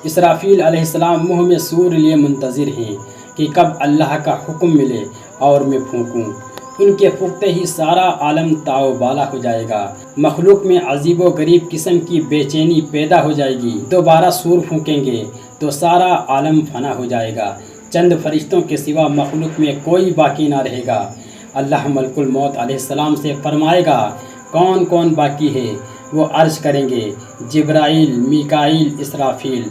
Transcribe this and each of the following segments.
اسرافیل علیہ السلام منہ میں سور لیے منتظر ہیں کہ کب اللہ کا حکم ملے اور میں پھونکوں۔ ان کے پھونکتے ہی سارا عالم تاؤ بالا ہو جائے گا۔ مخلوق میں عجیب و غریب قسم کی بے چینی پیدا ہو جائے گی۔ دوبارہ سور پھونکیں گے تو سارا عالم فنا ہو جائے گا۔ چند فرشتوں کے سوا مخلوق میں کوئی باقی نہ رہے گا۔ اللہ ملک الموت علیہ السلام سے فرمائے گا کون کون باقی ہے؟ وہ عرض کریں گے جبرائیل، میکائیل، اسرافیل،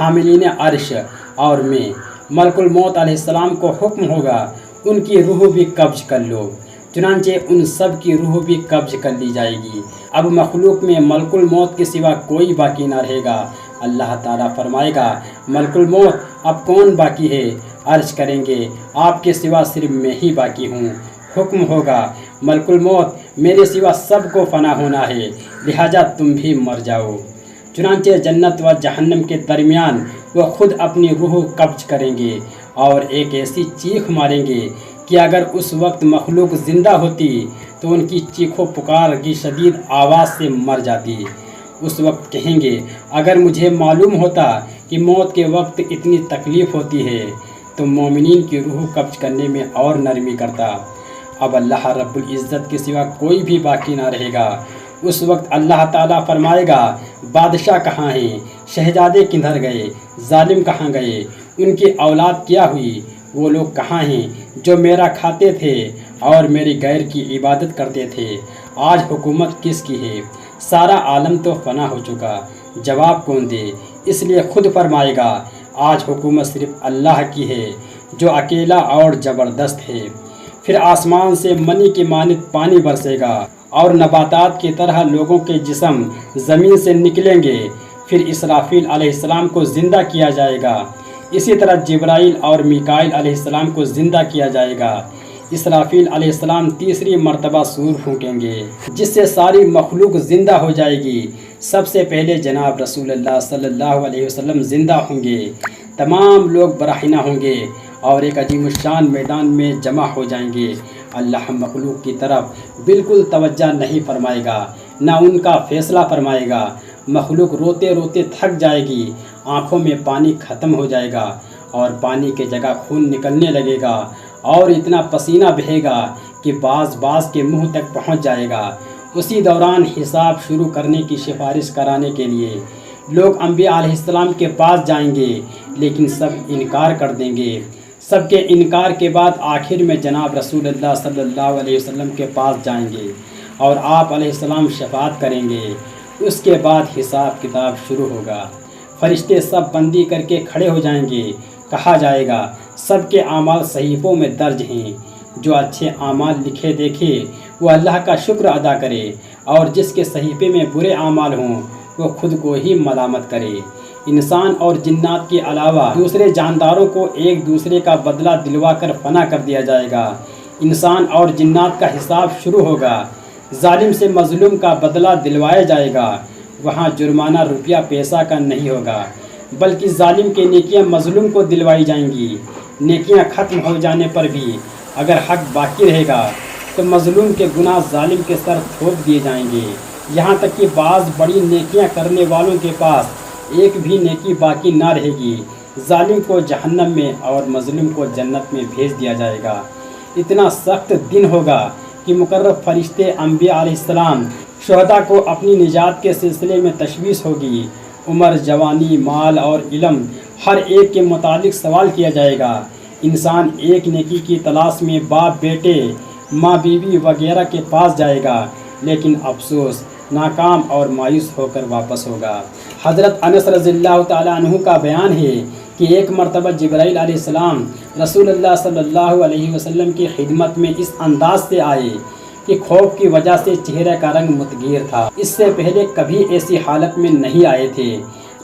حاملین عرش اور میں۔ ملک الموت علیہ السلام کو حکم ہوگا ان کی روح بھی قبض کر لو۔ چنانچہ ان سب کی روح بھی قبض کر لی جائے گی۔ اب مخلوق میں ملک الموت کے سوا کوئی باقی نہ رہے گا۔ اللہ تعالیٰ فرمائے گا ملک الموت اب کون باقی ہے؟ عرض کریں گے آپ کے سوا صرف میں ہی باقی ہوں۔ حکم ہوگا ملک الموت میرے سوا سب کو فنا ہونا ہے، لہٰذا تم بھی مر جاؤ۔ چنانچہ جنت و جہنم کے درمیان وہ خود اپنی روح قبض کریں گے اور ایک ایسی چیخ ماریں گے کہ اگر اس وقت مخلوق زندہ ہوتی تو ان کی چیخ و پکار کی شدید آواز سے مر جاتی۔ اس وقت کہیں گے اگر مجھے معلوم ہوتا کہ موت کے وقت اتنی تکلیف ہوتی ہے تو مومنین کی روح قبض کرنے میں اور نرمی کرتا۔ اب اللہ رب العزت کے سوا کوئی بھی باقی نہ رہے گا۔ اس وقت اللہ تعالیٰ فرمائے گا بادشاہ کہاں ہیں؟ شہزادے کدھر گئے؟ ظالم کہاں گئے؟ ان کی اولاد کیا ہوئی؟ وہ لوگ کہاں ہیں جو میرا کھاتے تھے اور میری غیر کی عبادت کرتے تھے؟ آج حکومت کس کی ہے؟ سارا عالم تو فنا ہو چکا، جواب کون دے؟ اس لیے خود فرمائے گا آج حکومت صرف اللہ کی ہے جو اکیلا اور زبردست ہے۔ پھر آسمان سے منی کی مانند پانی برسے گا اور نباتات کی طرح لوگوں کے جسم زمین سے نکلیں گے۔ پھر اسرافیل علیہ السلام کو زندہ کیا جائے گا۔ اسی طرح جبرائیل اور میکائیل علیہ السلام کو زندہ کیا جائے گا۔ اسرافیل علیہ السلام تیسری مرتبہ سور پھونکیں گے جس سے ساری مخلوق زندہ ہو جائے گی۔ سب سے پہلے جناب رسول اللہ صلی اللہ علیہ وسلم زندہ ہوں گے۔ تمام لوگ برہنہ ہوں گے اور ایک عظیم الشان میدان میں جمع ہو جائیں گے۔ اللہ مخلوق کی طرف بالکل توجہ نہیں فرمائے گا، نہ ان کا فیصلہ فرمائے گا۔ مخلوق روتے روتے تھک جائے گی، آنکھوں میں پانی ختم ہو جائے گا اور پانی کی جگہ خون نکلنے لگے گا اور اتنا پسینہ بہے گا کہ بعض کے منہ تک پہنچ جائے گا۔ اسی دوران حساب شروع کرنے کی سفارش کرانے کے لیے لوگ انبیاء علیہ السلام کے پاس جائیں گے، لیکن سب انکار کر دیں گے۔ سب کے انکار کے بعد آخر میں جناب رسول اللہ صلی اللہ علیہ وسلم کے پاس جائیں گے اور آپ علیہ السلام شفاعت کریں گے۔ اس کے بعد حساب کتاب شروع ہوگا۔ فرشتے سب بندی کر کے کھڑے ہو جائیں گے۔ کہا جائے گا سب کے اعمال صحیفوں میں درج ہیں۔ جو اچھے اعمال لکھے دیکھے وہ اللہ کا شکر ادا کرے اور جس کے صحیفے میں برے اعمال ہوں وہ خود کو ہی ملامت کرے۔ انسان اور جنات کے علاوہ دوسرے جانداروں کو ایک دوسرے کا بدلہ دلوا کر فنا کر دیا جائے گا۔ انسان اور جنات کا حساب شروع ہوگا۔ ظالم سے مظلوم کا بدلہ دلوایا جائے گا۔ وہاں جرمانہ روپیہ پیسہ کا نہیں ہوگا بلکہ ظالم کی نیکیاں مظلوم کو دلوائی جائیں گی۔ نیکیاں ختم ہو جانے پر بھی اگر حق باقی رہے گا تو مظلوم کے گناہ ظالم کے سر تھوپ دیے جائیں گے، یہاں تک کہ بعض بڑی نیکیاں کرنے والوں کے پاس ایک بھی نیکی باقی نہ رہے گی۔ ظالم کو جہنم میں اور مظلوم کو جنت میں بھیج دیا جائے گا۔ اتنا سخت دن ہوگا کہ مقرب فرشتے انبیاء علیہ السلام شہداء کو اپنی نجات کے سلسلے میں تشویش ہوگی۔ عمر، جوانی، مال اور علم ہر ایک کے متعلق سوال کیا جائے گا۔ انسان ایک نیکی کی تلاش میں باپ بیٹے، ماں بیوی وغیرہ کے پاس جائے گا، لیکن افسوس ناکام اور مایوس ہو کر واپس ہوگا۔ حضرت انس رضی اللہ تعالیٰ عنہ کا بیان ہے کہ ایک مرتبہ جبرائیل علیہ السلام رسول اللہ صلی اللہ علیہ وسلم کی خدمت میں اس انداز سے آئے کہ خوف کی وجہ سے چہرے کا رنگ متغیر تھا۔ اس سے پہلے کبھی ایسی حالت میں نہیں آئے تھے۔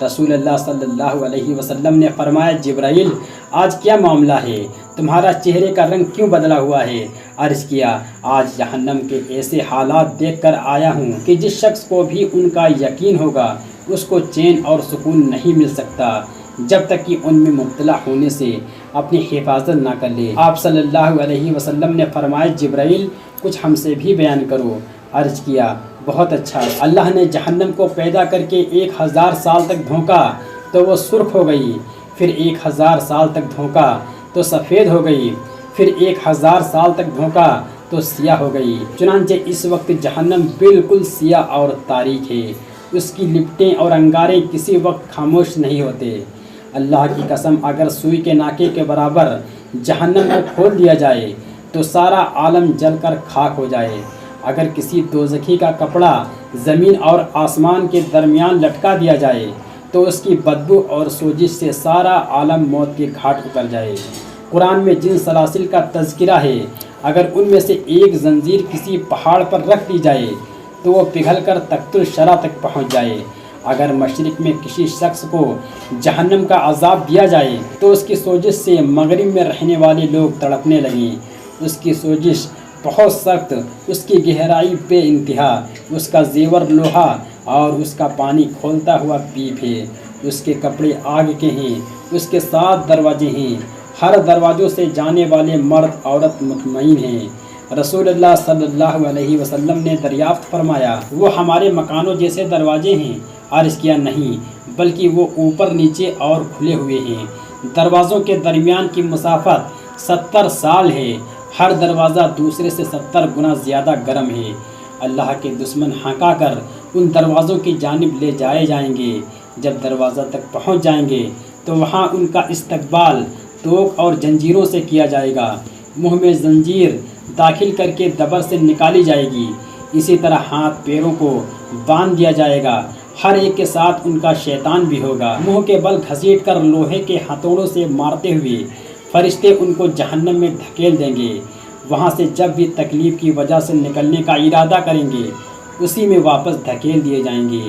رسول اللہ صلی اللہ علیہ وسلم نے فرمایا جبرائیل آج کیا معاملہ ہے؟ تمہارا چہرے کا رنگ کیوں بدلا ہوا ہے؟ عرض کیا آج جہنم کے ایسے حالات دیکھ کر آیا ہوں کہ جس شخص کو بھی ان کا یقین ہوگا اس کو چین اور سکون نہیں مل سکتا جب تک کہ ان میں مبتلا ہونے سے اپنی حفاظت نہ کر لے۔ آپ صلی اللہ علیہ وسلم نے فرمایا جبرائیل کچھ ہم سے بھی بیان کرو۔ عرض کیا بہت اچھا، اللہ نے جہنم کو پیدا کر کے 1000 سال تک دھونکا تو وہ سرخ ہو گئی، پھر 1000 سال تک دھونکا تو سفید ہو گئی، پھر 1000 سال تک دھونکا تو سیاہ ہو گئی۔ چنانچہ اس وقت جہنم بالکل سیاہ اور تاریک ہے، اس کی لپٹیں اور انگارے کسی وقت خاموش نہیں ہوتے۔ اللہ کی قسم، اگر سوئی کے ناکے کے برابر جہنم کو کھول دیا جائے تو سارا عالم جل کر خاک ہو جائے۔ اگر کسی دوزخی کا کپڑا زمین اور آسمان کے درمیان لٹکا دیا جائے تو اس کی بدبو اور سوزش سے سارا عالم موت کے گھاٹ اتر جائے۔ قرآن میں جن سلاسل کا تذکرہ ہے، اگر ان میں سے ایک زنجیر کسی پہاڑ پر رکھ دی جائے تو وہ پگھل کر تخت الشرع تک پہنچ جائے۔ اگر مشرق میں کسی شخص کو جہنم کا عذاب دیا جائے تو اس کی سوزش سے مغرب میں رہنے والے لوگ تڑپنے لگیں۔ اس کی سوزش بہت سخت، اس کی گہرائی بے انتہا، اس کا زیور لوہا اور اس کا پانی کھولتا ہوا پیپ ہے۔ اس کے کپڑے آگ کے ہیں، اس کے 7 دروازے ہیں، ہر دروازوں سے جانے والے مرد عورت مطمئن ہیں۔ رسول اللہ صلی اللہ علیہ وسلم نے دریافت فرمایا، وہ ہمارے مکانوں جیسے دروازے ہیں؟ عرض کیا، نہیں، بلکہ وہ اوپر نیچے اور کھلے ہوئے ہیں۔ دروازوں کے درمیان کی مسافت 70 سال ہے، ہر دروازہ دوسرے سے 70 گنا زیادہ گرم ہے۔ اللہ کے دشمن ہانکا کر ان دروازوں کی جانب لے جائے جائیں گے۔ جب دروازہ تک پہنچ جائیں گے تو وہاں ان کا استقبال توق اور زنجیروں سے کیا جائے گا، منہ میں زنجیر داخل کر کے دبر سے نکالی جائے گی، اسی طرح ہاتھ پیروں کو باندھ دیا جائے گا، ہر ایک کے ساتھ ان کا شیطان بھی ہوگا۔ منہ کے بل گھسیٹ کر لوہے کے ہتھوڑوں سے مارتے ہوئے فرشتے ان کو جہنم میں دھکیل دیں گے۔ وہاں سے جب بھی تکلیف کی وجہ سے نکلنے کا ارادہ کریں گے اسی میں واپس دھکیل دیے جائیں گے۔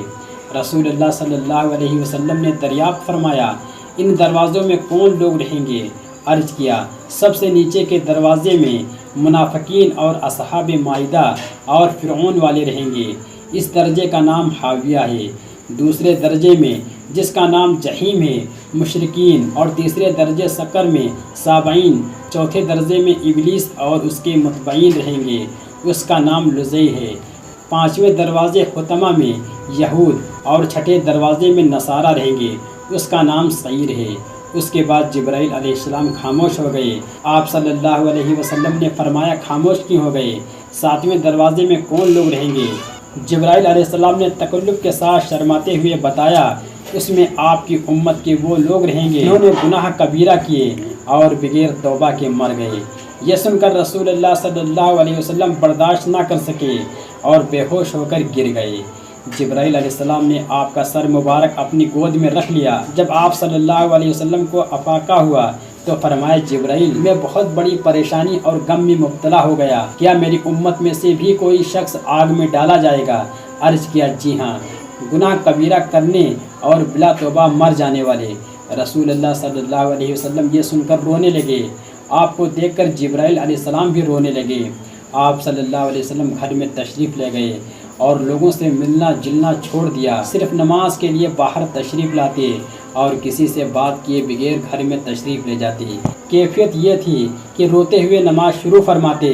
رسول اللہ صلی اللہ علیہ وسلم نے دریافت فرمایا، ان دروازوں میں کون لوگ رہیں گے؟ عرض کیا، سب سے نیچے کے دروازے میں منافقین اور اصحاب مائدہ اور فرعون والے رہیں گے، اس درجے کا نام حاویہ ہے۔ دوسرے درجے میں جس کا نام جہیم ہے مشرکین، اور تیسرے درجے سقر میں سابعین، چوتھے درجے میں ابلیس اور اس کے متبعین رہیں گے، اس کا نام لزی ہے۔ پانچویں دروازے حطمہ میں یہود اور چھٹے دروازے میں نصارہ رہیں گے، اس کا نام سعیر ہے۔ اس کے بعد جبرائیل علیہ السلام خاموش ہو گئے۔ آپ صلی اللہ علیہ وسلم نے فرمایا، خاموش کیوں ہو گئے؟ 7ویں دروازے میں کون لوگ رہیں گے؟ جبرائیل علیہ السلام نے تکلف کے ساتھ شرماتے ہوئے بتایا، اس میں آپ کی امت کے وہ لوگ رہیں گے جنہوں نے گناہ کبیرہ کیے اور بغیر توبہ کے مر گئے۔ یہ سن کر رسول اللہ صلی اللہ علیہ وسلم برداشت نہ کر سکے اور بے ہوش ہو کر گر گئے۔ جبرائیل علیہ السلام نے آپ کا سر مبارک اپنی گود میں رکھ لیا۔ جب آپ صلی اللہ علیہ وسلم کو افاقہ ہوا تو فرمایا، جبرائیل، میں بہت بڑی پریشانی اور غم میں مبتلا ہو گیا، کیا میری امت میں سے بھی کوئی شخص آگ میں ڈالا جائے گا؟ عرض کیا، جی ہاں، گناہ کبیرہ کرنے اور بلا توبہ مر جانے والے۔ رسول اللہ صلی اللہ علیہ وسلم یہ سن کر رونے لگے۔ آپ کو دیکھ کر جبرائیل علیہ السلام بھی رونے لگے۔ آپ صلی اللہ علیہ وسلم گھر میں تشریف لے گئے اور لوگوں سے ملنا جلنا چھوڑ دیا، صرف نماز کے لیے باہر تشریف لاتے اور کسی سے بات کیے بغیر گھر میں تشریف لے جاتے۔ کیفیت یہ تھی کہ روتے ہوئے نماز شروع فرماتے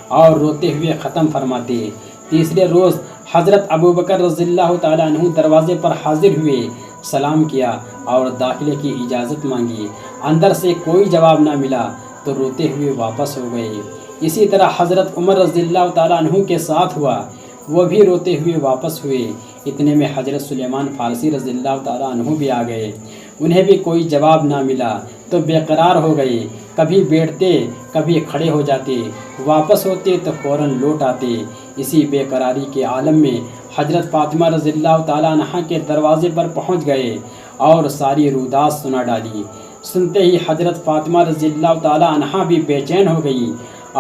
اور روتے ہوئے ختم فرماتے۔ تیسرے روز حضرت ابوبکر رضی اللہ تعالیٰ عنہ دروازے پر حاضر ہوئے، سلام کیا اور داخلے کی اجازت مانگی۔ اندر سے کوئی جواب نہ ملا تو روتے ہوئے واپس ہو گئے۔ اسی طرح حضرت عمر رضی اللہ تعالیٰ عنہ کے ساتھ ہوا، وہ بھی روتے ہوئے واپس ہوئے۔ اتنے میں حضرت سلیمان فارسی رضی اللہ تعالیٰ عنہ بھی آ گئے، انہیں بھی کوئی جواب نہ ملا تو بے قرار ہو گئے، کبھی بیٹھتے کبھی کھڑے ہو جاتے، واپس ہوتے تو فوراً لوٹ آتے۔ اسی بے قراری کے عالم میں حضرت فاطمہ رضی اللہ تعالیٰ عنہ کے دروازے پر پہنچ گئے اور ساری روداد سنا ڈالی۔ سنتے ہی حضرت فاطمہ رضی اللہ تعالیٰ عنہ بھی بے چین ہو گئی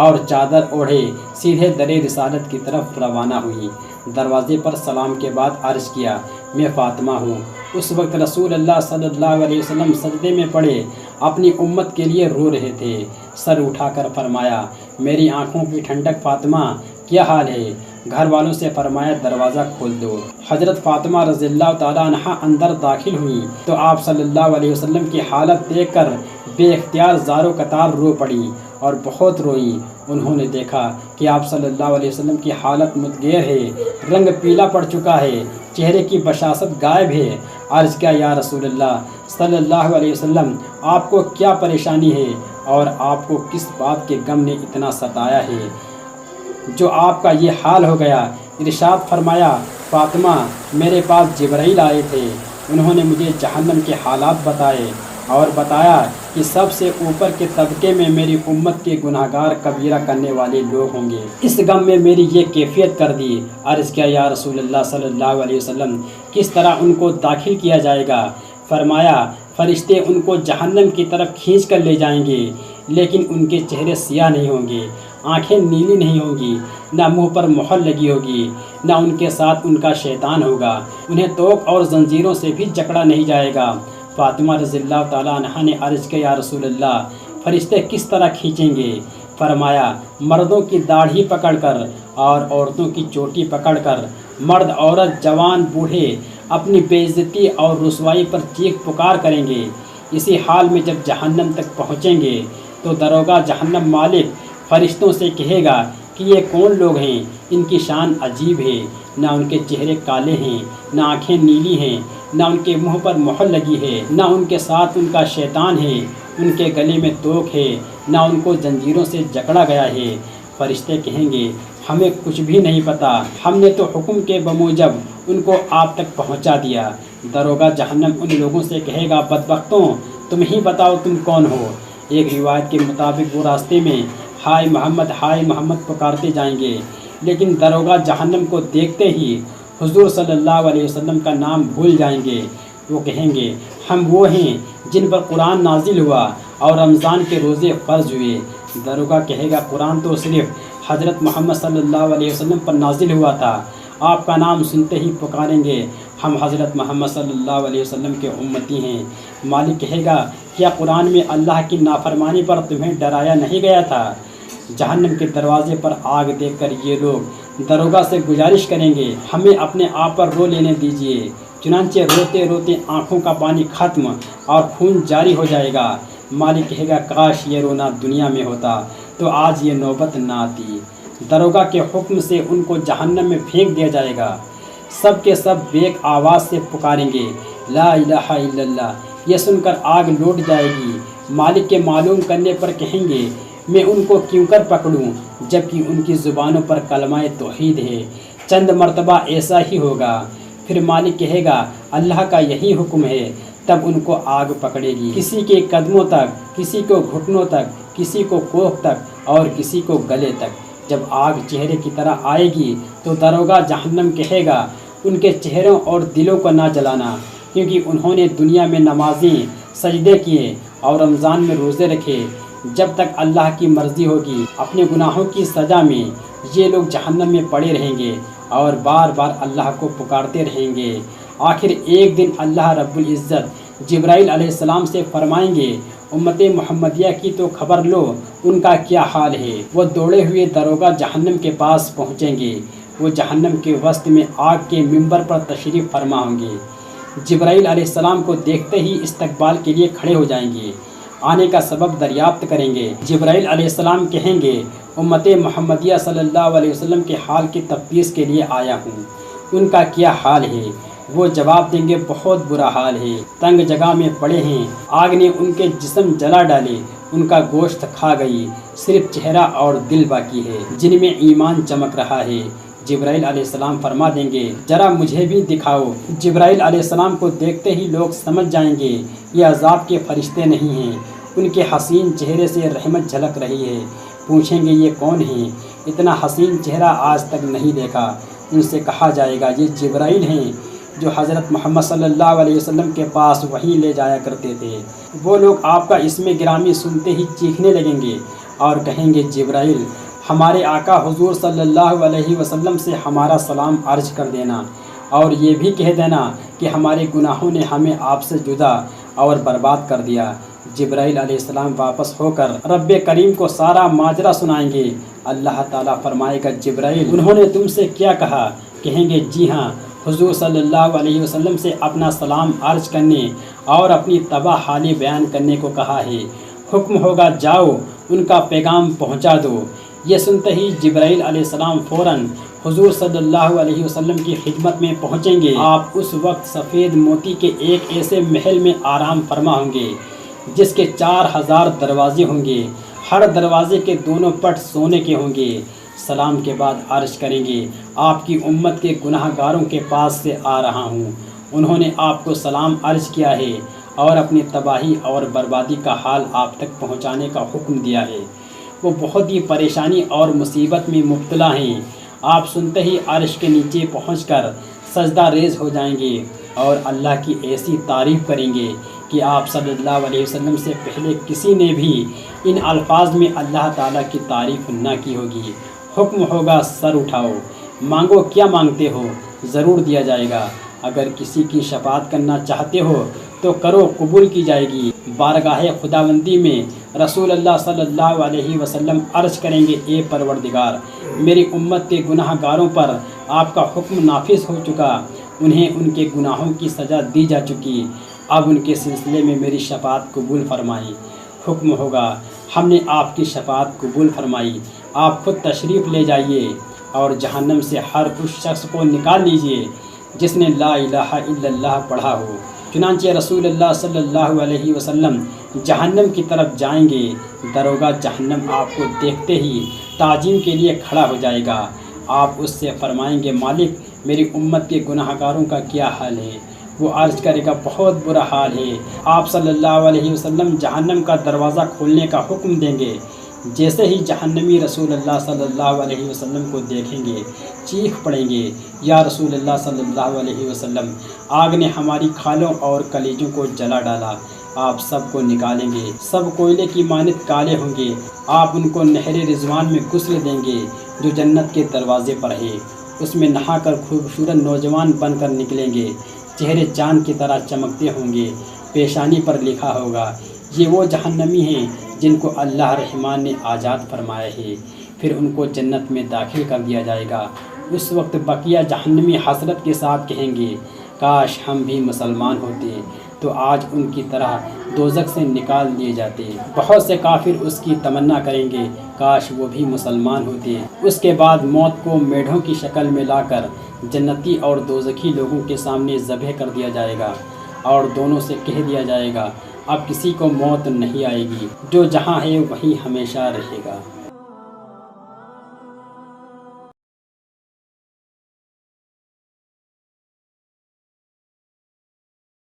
اور چادر اوڑھے سیدھے در رسالت کی طرف روانہ ہوئی۔ دروازے پر سلام کے بعد عرض کیا، میں فاطمہ ہوں۔ اس وقت رسول اللہ صلی اللہ علیہ وسلم سجدے میں پڑے اپنی امت کے لیے رو رہے تھے۔ سر اٹھا کر فرمایا، میری آنکھوں کی ٹھنڈک فاطمہ، کیا حال ہے؟ گھر والوں سے فرمایا، دروازہ کھول دو۔ حضرت فاطمہ رضی اللہ تعالیٰ عنہ اندر داخل ہوئیں تو آپ صلی اللہ علیہ وسلم کی حالت دیکھ کر بے اختیار زار و قطار رو پڑیں اور بہت روئیں۔ انہوں نے دیکھا کہ آپ صلی اللہ علیہ وسلم کی حالت متغیر ہے، رنگ پیلا پڑ چکا ہے، چہرے کی بشاشت غائب ہے۔ عرض کیا یا رسول اللہ صلی اللہ علیہ وسلم آپ کو کیا پریشانی ہے اور آپ کو کس بات کے غم نے اتنا ستایا ہے جو آپ کا یہ حال ہو گیا؟ ارشاد فرمایا فاطمہ میرے پاس جبرائیل آئے تھے، انہوں نے مجھے جہنم کے حالات بتائے اور بتایا کہ سب سے اوپر کے طبقے میں میری امت کے گناہگار کبیرہ کرنے والے لوگ ہوں گے۔ اس غم میں میری یہ کیفیت کر دی۔ عرض کیا یا رسول اللہ صلی اللہ علیہ وسلم کس طرح ان کو داخل کیا جائے گا؟ فرمایا فرشتے ان کو جہنم کی طرف کھینچ کر لے جائیں گے، لیکن ان کے چہرے سیاہ نہیں ہوں گے، آنکھیں نیلی نہیں ہوں گی، نہ منہ پر مہر لگی ہوگی، نہ ان کے ساتھ ان کا شیطان ہوگا، انہیں توق اور زنجیروں سے بھی جکڑا نہیں جائے گا۔ فاطمہ رضی اللہ تعالیٰ عنہ نے عرض کیا یا رسول اللہ فرشتے کس طرح کھینچیں گے؟ فرمایا مردوں کی داڑھی پکڑ کر اور عورتوں کی چوٹی پکڑ کر، مرد عورت جوان بوڑھے اپنی بے عزتی اور رسوائی پر چیخ پکار کریں گے۔ اسی حال میں جب جہنم تک پہنچیں گے تو داروغہ جہنم مالک فرشتوں سے کہے گا کہ یہ کون لوگ ہیں؟ ان کی شان عجیب ہے، نہ ان کے چہرے کالے ہیں، نہ آنکھیں نیلی ہیں، نہ ان کے منہ پر مہر لگی ہے، نہ ان کے ساتھ ان کا شیطان ہے، ان کے گلے میں توق ہے، نہ ان کو زنجیروں سے جکڑا گیا ہے۔ فرشتے کہیں گے ہمیں کچھ بھی نہیں پتا، ہم نے تو حکم کے بموجب ان کو آپ تک پہنچا دیا۔ داروغہ جہنم ان لوگوں سے کہے گا بدبختوں تم ہی بتاؤ تم کون ہو۔ ایک روایت کے مطابق وہ راستے میں ہائے محمد پکارتے جائیں گے، لیکن داروغہ جہنم کو دیکھتے ہی حضور صلی اللہ علیہ وسلم کا نام بھول جائیں گے۔ وہ کہیں گے ہم وہ ہیں جن پر قرآن نازل ہوا اور رمضان کے روزے فرض ہوئے۔ داروغہ کہے گا قرآن تو صرف حضرت محمد صلی اللہ علیہ وسلم پر نازل ہوا تھا، آپ کا نام سنتے ہی پکاریں گے ہم حضرت محمد صلی اللہ علیہ وسلم کے امتی ہیں۔ مالک کہے گا کیا قرآن میں اللہ کی نافرمانی پر تمہیں ڈرایا نہیں گیا تھا؟ جہنم کے دروازے پر آگ دیکھ کر یہ لوگ داروغہ سے گزارش کریں گے ہمیں اپنے آپ پر رو لینے دیجیے۔ چنانچہ روتے روتے آنکھوں کا پانی ختم اور خون جاری ہو جائے گا۔ مالک کہے گا کاش یہ رونا دنیا میں ہوتا تو آج یہ نوبت نہ آتی۔ داروغہ کے حکم سے ان کو جہنم میں پھینک دیا جائے گا۔ سب کے سب بیک آواز سے پکاریں گے لا الہ الا اللہ۔ یہ سن کر آگ لوٹ جائے گی۔ مالک کے معلوم کرنے پر کہیں گے میں ان کو کیوں کر پکڑوں جبکہ ان کی زبانوں پر کلمہ توحید ہے۔ چند مرتبہ ایسا ہی ہوگا، پھر مالک کہے گا اللہ کا یہی حکم ہے، تب ان کو آگ پکڑے گی، کسی کے قدموں تک، کسی کو گھٹنوں تک، کسی کو کوکھ تک اور کسی کو گلے تک۔ جب آگ چہرے کی طرح آئے گی تو داروغہ جہنم کہے گا ان کے چہروں اور دلوں کو نہ جلانا، کیونکہ انہوں نے دنیا میں نمازیں سجدے کیے اور رمضان میں روزے رکھے۔ جب تک اللہ کی مرضی ہوگی اپنے گناہوں کی سزا میں یہ لوگ جہنم میں پڑے رہیں گے اور بار بار اللہ کو پکارتے رہیں گے۔ آخر ایک دن اللہ رب العزت جبرائیل علیہ السلام سے فرمائیں گے امت محمدیہ کی تو خبر لو ان کا کیا حال ہے۔ وہ دوڑے ہوئے داروغہ جہنم کے پاس پہنچیں گے۔ وہ جہنم کے وسط میں آگ کے منبر پر تشریف فرما ہوں گے۔ جبرائیل علیہ السلام کو دیکھتے ہی استقبال کے لیے کھڑے ہو جائیں گے، آنے کا سبب دریافت کریں گے۔ جبرائیل علیہ السلام کہیں گے امت محمدیہ صلی اللہ علیہ وسلم کے حال کی تفتیش کے لیے آیا ہوں، ان کا کیا حال ہے؟ وہ جواب دیں گے بہت برا حال ہے، تنگ جگہ میں پڑے ہیں، آگ نے ان کے جسم جلا ڈالے، ان کا گوشت کھا گئی، صرف چہرہ اور دل باقی ہے جن میں ایمان چمک رہا ہے۔ جبرائیل علیہ السلام فرما دیں گے ذرا مجھے بھی دکھاؤ۔ جبرائیل علیہ السلام کو دیکھتے ہی لوگ سمجھ جائیں گے یہ عذاب کے فرشتے نہیں ہیں۔ ان کے حسین چہرے سے رحمت جھلک رہی ہے۔ پوچھیں گے یہ کون ہیں؟ اتنا حسین چہرہ آج تک نہیں دیکھا۔ ان سے کہا جائے گا یہ جبرائیل ہیں جو حضرت محمد صلی اللہ علیہ وسلم کے پاس وحی لے جایا کرتے تھے۔ وہ لوگ آپ کا اسم گرامی سنتے ہی چیخنے لگیں گے اور کہیں گے جبرائیل ہمارے آقا حضور صلی اللہ علیہ وسلم سے ہمارا سلام عرض کر دینا اور یہ بھی کہہ دینا کہ ہمارے گناہوں نے ہمیں آپ سے جدا اور برباد کر دیا۔ جبرائیل علیہ السلام واپس ہو کر رب کریم کو سارا ماجرا سنائیں گے۔ اللہ تعالیٰ فرمائے گا جبرائیل انہوں نے تم سے کیا کہا؟ کہیں گے جی ہاں، حضور صلی اللہ علیہ وسلم سے اپنا سلام عرض کرنے اور اپنی تباہ حالی بیان کرنے کو کہا ہے۔ حکم ہوگا جاؤ ان کا پیغام پہنچا دو۔ یہ سنتے ہی جبرائیل علیہ السلام فوراً حضور صلی اللہ علیہ وسلم کی خدمت میں پہنچیں گے۔ آپ اس وقت سفید موتی کے ایک ایسے محل میں آرام فرما ہوں گے جس کے 4000 دروازے ہوں گے، ہر دروازے کے دونوں پٹ سونے کے ہوں گے۔ سلام کے بعد عرض کریں گے، آپ کی امت کے گناہ گاروں کے پاس سے آ رہا ہوں، انہوں نے آپ کو سلام عرض کیا ہے اور اپنی تباہی اور بربادی کا حال آپ تک پہنچانے کا حکم دیا ہے۔ وہ بہت ہی پریشانی اور مصیبت میں مبتلا ہیں۔ آپ سنتے ہی عرش کے نیچے پہنچ کر سجدہ ریز ہو جائیں گے اور اللہ کی ایسی تعریف کریں گے کہ آپ صلی اللہ علیہ وسلم سے پہلے کسی نے بھی ان الفاظ میں اللہ تعالیٰ کی تعریف نہ کی ہوگی۔ حکم ہوگا، سر اٹھاؤ، مانگو کیا مانگتے ہو، ضرور دیا جائے گا۔ اگر کسی کی شفاعت کرنا چاہتے ہو تو کرو، قبول کی جائے گی۔ بارگاہ خداوندی میں رسول اللہ صلی اللہ علیہ وسلم عرض کریں گے، اے پروردگار، میری امت کے گناہ گاروں پر آپ کا حکم نافذ ہو چکا، انہیں ان کے گناہوں کی سزا دی جا چکی، اب ان کے سلسلے میں میری شفاعت قبول فرمائی۔ حکم ہوگا، ہم نے آپ کی شفاعت قبول فرمائی، آپ خود تشریف لے جائیے اور جہنم سے ہر اس شخص کو نکال لیجیے جس نے لا الہ الا اللہ پڑھا ہو۔ چنانچہ رسول اللہ صلی اللہ علیہ وسلم جہنم کی طرف جائیں گے۔ دروگا جہنم آپ کو دیکھتے ہی تعظیم کے لیے کھڑا ہو جائے گا۔ آپ اس سے فرمائیں گے، مالک، میری امت کے گناہ گاروں کا کیا حال ہے؟ وہ عرض کرے گا، بہت برا حال ہے۔ آپ صلی اللہ علیہ وسلم جہنم کا دروازہ کھولنے کا حکم دیں گے۔ جیسے ہی جہنمی رسول اللہ صلی اللہ علیہ وسلم کو دیکھیں گے، چیخ پڑیں گے، یا رسول اللہ صلی اللہ علیہ وسلم، آگ نے ہماری کھالوں اور کلیجوں کو جلا ڈالا۔ آپ سب کو نکالیں گے، سب کوئلے کی مانند کالے ہوں گے۔ آپ ان کو نہر رضوان میں غسل دیں گے جو جنت کے دروازے پر ہے۔ اس میں نہا کر خوبصورت نوجوان بن کر نکلیں گے، چہرے چاند کی طرح چمکتے ہوں گے۔ پیشانی پر لکھا ہوگا، یہ وہ جہنمی ہیں جن کو اللہ رحمان نے آزاد فرمایا ہے۔ پھر ان کو جنت میں داخل کر دیا جائے گا۔ اس وقت بقیہ جہنمی حسرت کے ساتھ کہیں گے، کاش ہم بھی مسلمان ہوتے تو آج ان کی طرح دوزخ سے نکال دیے جاتے۔ بہت سے کافر اس کی تمنا کریں گے، کاش وہ بھی مسلمان ہوتے۔ اس کے بعد موت کو میڑھوں کی شکل میں لا کر جنتی اور دوزخی لوگوں کے سامنے ذبح کر دیا جائے گا اور دونوں سے کہہ دیا جائے گا، اب کسی کو موت نہیں آئے گی، جو جہاں ہے وہیں ہمیشہ رہے گا۔